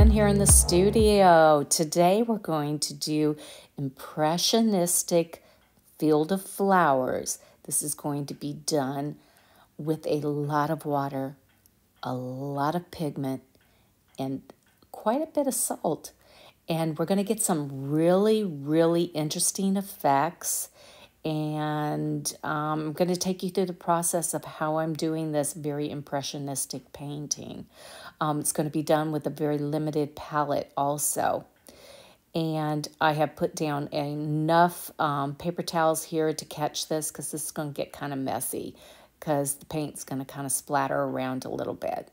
Jen here in the studio. Today we're going to do impressionistic field of flowers. This is going to be done with a lot of water, a lot of pigment, and quite a bit of salt. And we're going to get some really, really interesting effects. And I'm going to take you through the process of how I'm doing this very impressionistic painting. It's going to be done with a very limited palette also. And I have put down enough paper towels here to catch this because this is going to get kind of messy because the paint's going to kind of splatter around a little bit.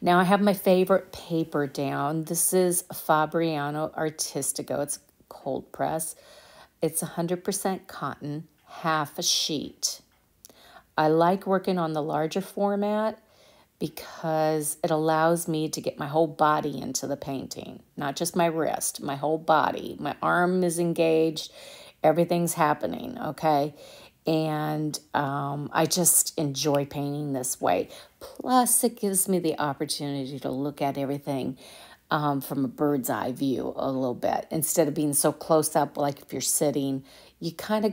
Now I have my favorite paper down. This is Fabriano Artistico. It's cold press. It's 100% cotton, half a sheet. I like working on the larger format because it allows me to get my whole body into the painting, not just my wrist, my whole body. My arm is engaged, everything's happening, okay? And I just enjoy painting this way. Plus, it gives me the opportunity to look at everything from a bird's eye view a little bit. Instead of being so close up, like if you're sitting, you kind of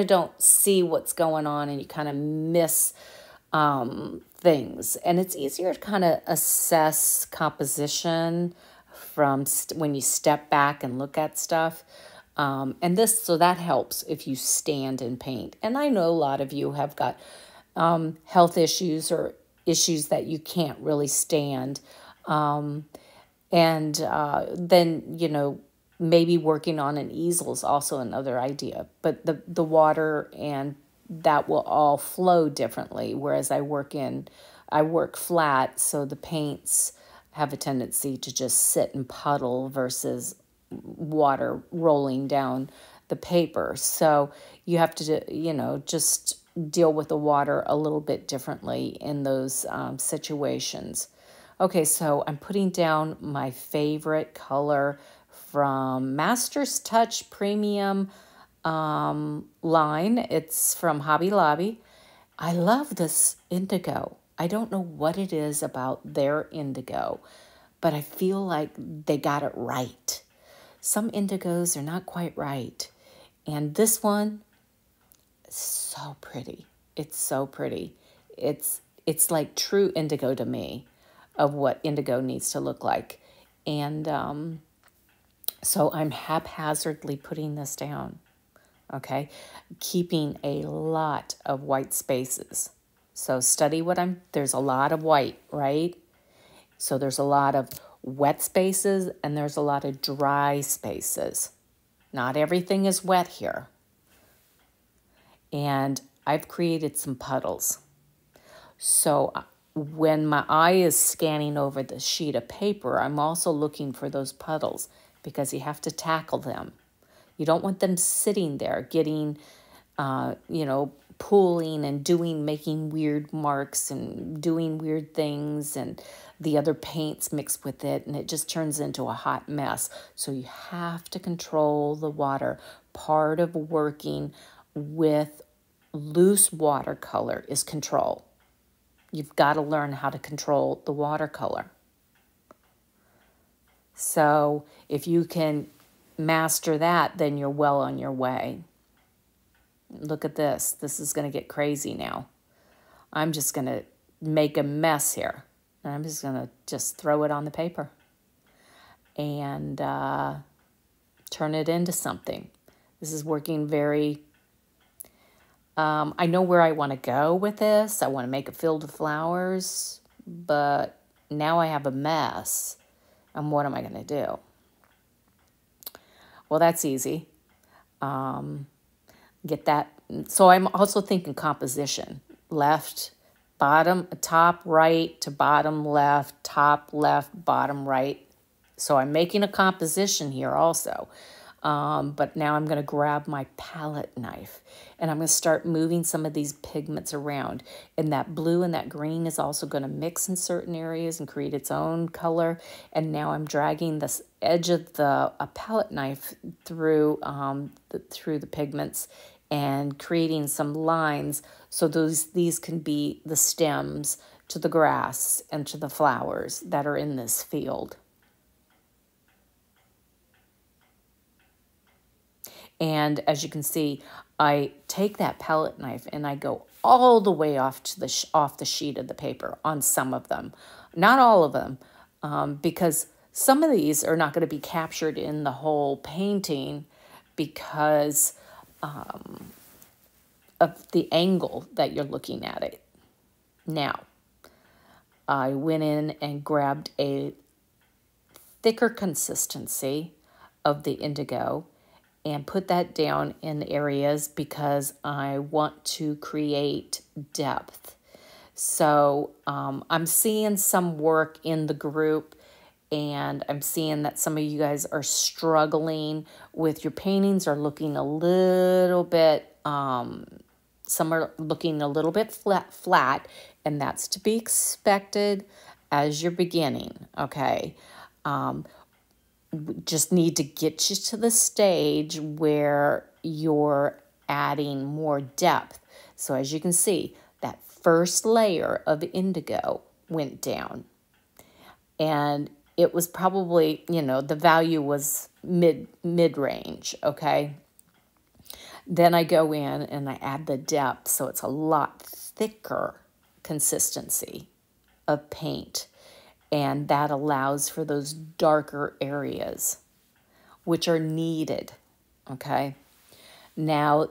don't see what's going on and you kind of miss things. And it's easier to kind of assess composition from when you step back and look at stuff. So that helps if you stand and paint. And I know a lot of you have got health issues or issues that you can't really stand. Then, you know, maybe working on an easel is also another idea. But the water and that will all flow differently, whereas I work flat, so the paints have a tendency to just sit and puddle versus water rolling down the paper. So you have to, you know, just deal with the water a little bit differently in those situations. Okay, so I'm putting down my favorite color from Master's Touch Premium line. It's from Hobby Lobby. I love this indigo. I don't know what it is about their indigo, but I feel like they got it right. Some indigos are not quite right. And this one is so pretty. It's so pretty. It's like true indigo to me of what indigo needs to look like. And so I'm haphazardly putting this down, okay? Keeping a lot of white spaces. So study there's a lot of white, right? So there's a lot of wet spaces and there's a lot of dry spaces. Not everything is wet here. And I've created some puddles. So when my eye is scanning over the sheet of paper, I'm also looking for those puddles because you have to tackle them. You don't want them sitting there getting, you know, pooling and making weird marks and doing weird things and the other paints mixed with it, and it just turns into a hot mess. So you have to control the water. Part of working with loose watercolor is control. You've got to learn how to control the watercolor. So if you can master that, then you're well on your way. Look at this. This is going to get crazy now. I'm just going to make a mess here. And I'm just going to just throw it on the paper and turn it into something. This is working very... I know where I want to go with this. I want to make a field of flowers, but now I have a mess. And what am I going to do? Well, that's easy. Get that. So I'm also thinking composition. Left, bottom, top, right to bottom, left, top, left, bottom, right. So I'm making a composition here also. But now I'm going to grab my palette knife and I'm going to start moving some of these pigments around. And that blue and that green is also going to mix in certain areas and create its own color. And now I'm dragging this edge of the palette knife through the pigments and creating some lines so these can be the stems to the grass and to the flowers that are in this field. And as you can see, I take that palette knife and I go all the way off to off the sheet of the paper on some of them. Not all of them, because some of these are not going to be captured in the whole painting because of the angle that you're looking at it. Now, I went in and grabbed a thicker consistency of the indigo and put that down in areas because I want to create depth. So I'm seeing some work in the group, and I'm seeing that some of you guys are struggling with your paintings, are looking a little bit, some are looking a little bit flat, and that's to be expected as you're beginning, okay? Just need to get you to the stage where you're adding more depth. So as you can see, that first layer of indigo went down. And it was probably, you know, the value was mid-range, okay? Then I go in and I add the depth, so it's a lot thicker consistency of paint. And that allows for those darker areas, which are needed, okay? Now,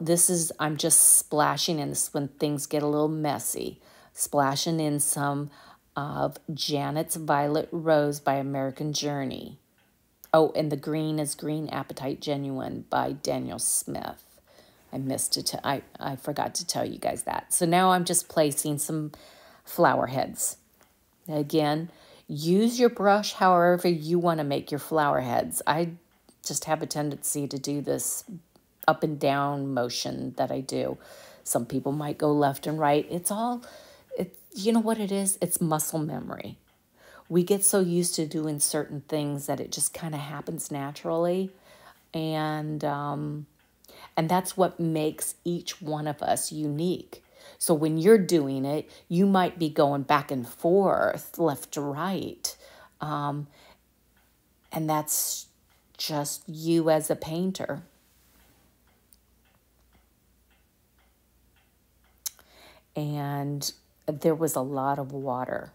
I'm just splashing in this when things get a little messy. Splashing in some of Janet's Violet Rose by American Journey. Oh, and the green is Green Appetite Genuine by Daniel Smith. I forgot to tell you guys that. So now I'm just placing some flower heads. Again, use your brush however you want to make your flower heads. I just have a tendency to do this up and down motion that I do. Some people might go left and right. You know what it is? It's muscle memory. We get so used to doing certain things that it just kind of happens naturally. And that's what makes each one of us unique. So when you're doing it, you might be going back and forth, left to right. And that's just you as a painter. And there was a lot of water.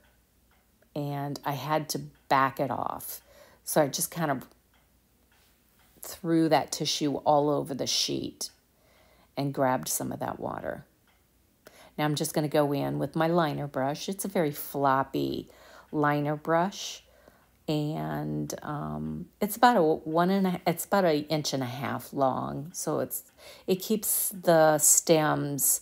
And I had to back it off. So I just kind of threw that tissue all over the sheet and grabbed some of that water. Now I'm just going to go in with my liner brush. It's a very floppy liner brush, and it's about an inch and a half long. So it keeps the stems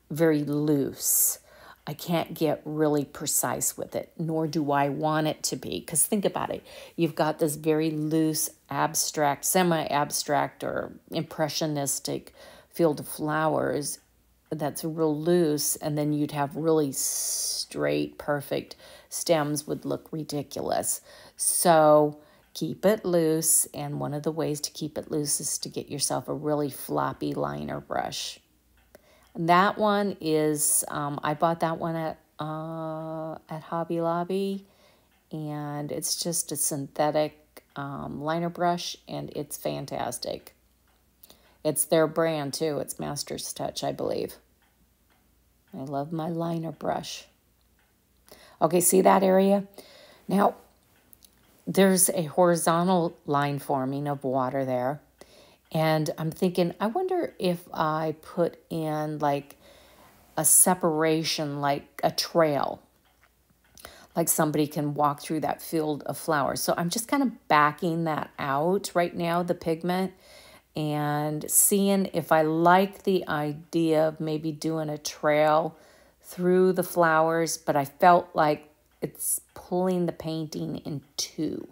very loose. I can't get really precise with it, nor do I want it to be. Because think about it. You've got this very loose, abstract, semi-abstract, or impressionistic field of flowers that's real loose, and then you'd have really straight, perfect stems would look ridiculous. So keep it loose, and one of the ways to keep it loose is to get yourself a really floppy liner brush. That one is, I bought that one at Hobby Lobby, and it's just a synthetic liner brush, and it's fantastic. It's their brand, too. It's Master's Touch, I believe. I love my liner brush. Okay, see that area? Now, there's a horizontal line forming of water there. And I'm thinking, I wonder if I put in like a separation, like a trail, like somebody can walk through that field of flowers. So I'm just kind of backing that out right now, the pigment, and seeing if I like the idea of maybe doing a trail through the flowers, but I felt like it's pulling the painting in two.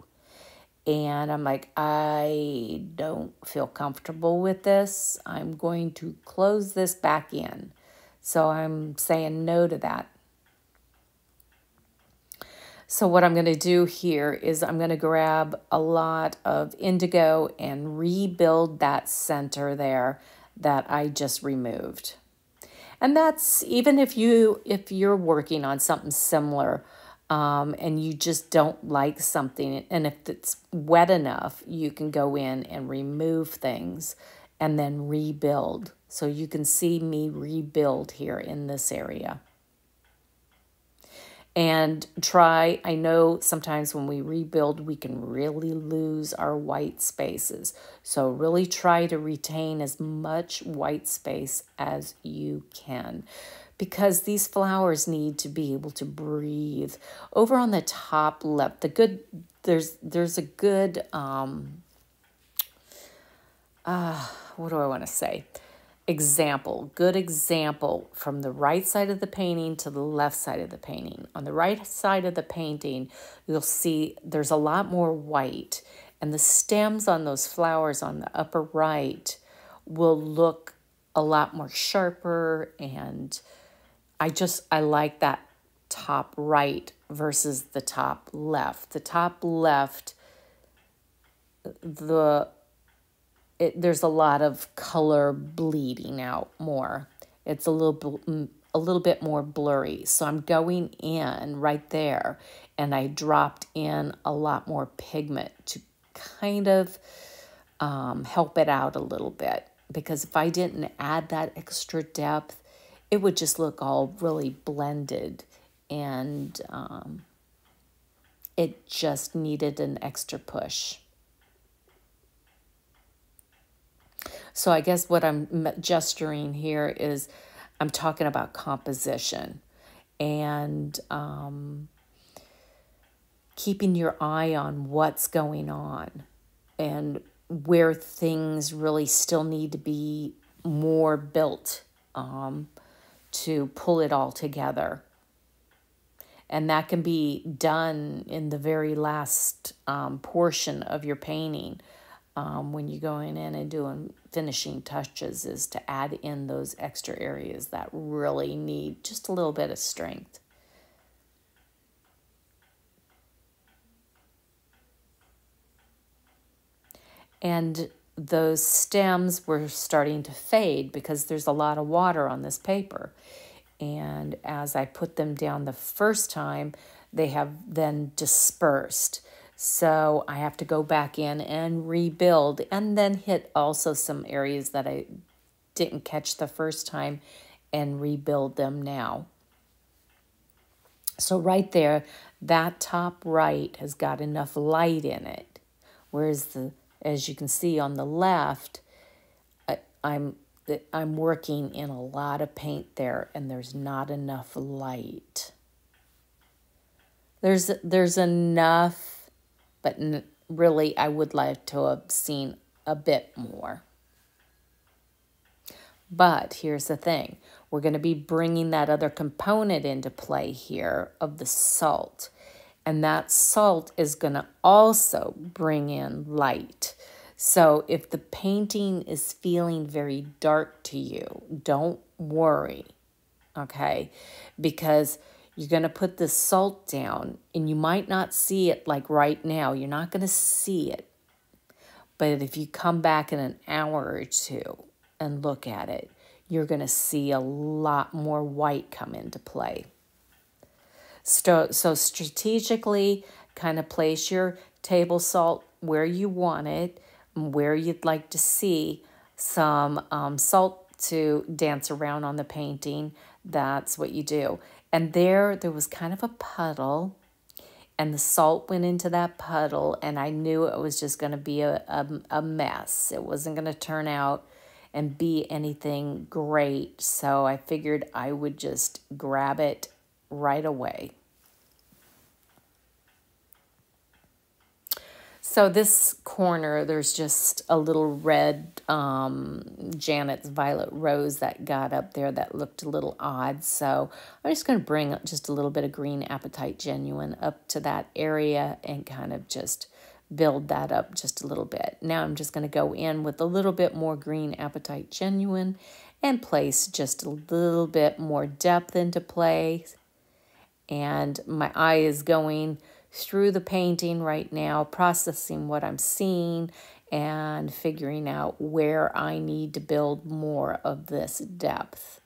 And I'm like, I don't feel comfortable with this. I'm going to close this back in. So I'm saying no to that. So what I'm going to do here is I'm going to grab a lot of indigo and rebuild that center there that I just removed. And that's even if you're working on something similar, and you just don't like something, and if it's wet enough, you can go in and remove things and then rebuild. So you can see me rebuild here in this area. And I know sometimes when we rebuild, we can really lose our white spaces. So really try to retain as much white space as you can, because these flowers need to be able to breathe. Over on the top left, there's a good, what do I want to say? Good example from the right side of the painting to the left side of the painting. On the right side of the painting, you'll see there's a lot more white, and the stems on those flowers on the upper right will look a lot more sharper, and I like that top right versus the top left. The top left, there's a lot of color bleeding out more. It's a little bit more blurry. So I'm going in right there, and I dropped in a lot more pigment to kind of help it out a little bit. Because if I didn't add that extra depth, it would just look all really blended, and it just needed an extra push. So I guess what I'm gesturing here is I'm talking about composition and keeping your eye on what's going on and where things really still need to be more built to pull it all together. And that can be done in the very last portion of your painting. When you're going in and doing finishing touches, is to add in those extra areas that really need just a little bit of strength. And those stems were starting to fade because there's a lot of water on this paper. And as I put them down the first time, they have then dispersed. So I have to go back in and rebuild, and then hit also some areas that I didn't catch the first time and rebuild them now. So right there, that top right has got enough light in it. Whereas as you can see on the left, I'm working in a lot of paint there, and there's not enough light. There's enough, but really, I would like to have seen a bit more. But here's the thing. We're going to be bringing that other component into play here of the salt. And that salt is going to also bring in light. So if the painting is feeling very dark to you, don't worry, okay? Because you're going to put the salt down, and you might not see it like right now. You're not going to see it. But if you come back in an hour or two and look at it, you're going to see a lot more white come into play. So strategically, kind of place your table salt where you want it, where you'd like to see some salt to dance around on the painting. That's what you do. And there was kind of a puddle, and the salt went into that puddle, and I knew it was just going to be a mess. It wasn't going to turn out and be anything great, so I figured I would just grab it right away. So this corner, there's just a little red Janet's Violet Rose that got up there that looked a little odd. So I'm just going to bring just a little bit of green Apatite Genuine up to that area and kind of just build that up just a little bit. Now I'm just going to go in with a little bit more green Apatite Genuine and place just a little bit more depth into place. And my eye is going through the painting right now, processing what I'm seeing and figuring out where I need to build more of this depth.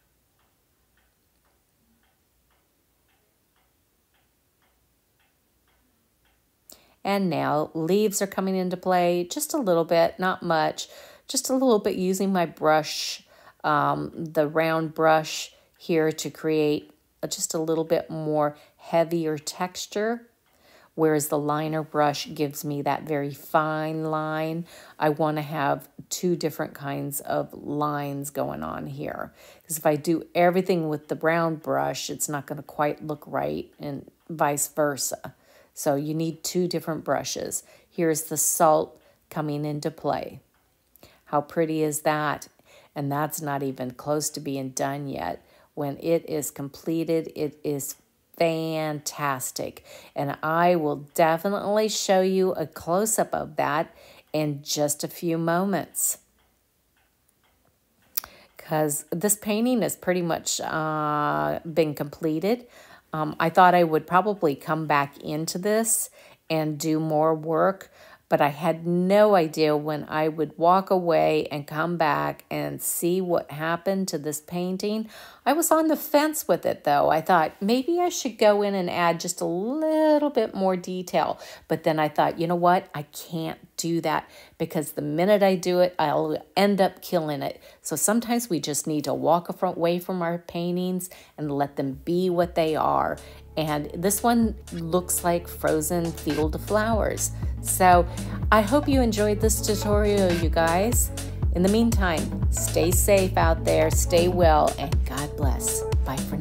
And now leaves are coming into play just a little bit, not much, just a little bit, using my brush, the round brush here, to create just a little bit more heavier texture, whereas the liner brush gives me that very fine line. I want to have two different kinds of lines going on here, because if I do everything with the brown brush, it's not going to quite look right, and vice versa. So you need two different brushes. Here's the salt coming into play. How pretty is that? And that's not even close to being done yet. When it is completed, it is fantastic. And I will definitely show you a close-up of that in just a few moments, because this painting has pretty much been completed. I thought I would probably come back into this and do more work, but I had no idea when I would walk away and come back and see what happened to this painting. I was on the fence with it, though. I thought maybe I should go in and add just a little bit more detail. But then I thought, you know what? I can't do that, because the minute I do it, I'll end up killing it. So sometimes we just need to walk away from our paintings and let them be what they are. And this one looks like frozen field of flowers. So I hope you enjoyed this tutorial, you guys. In the meantime, stay safe out there, stay well, and God bless. Bye for now.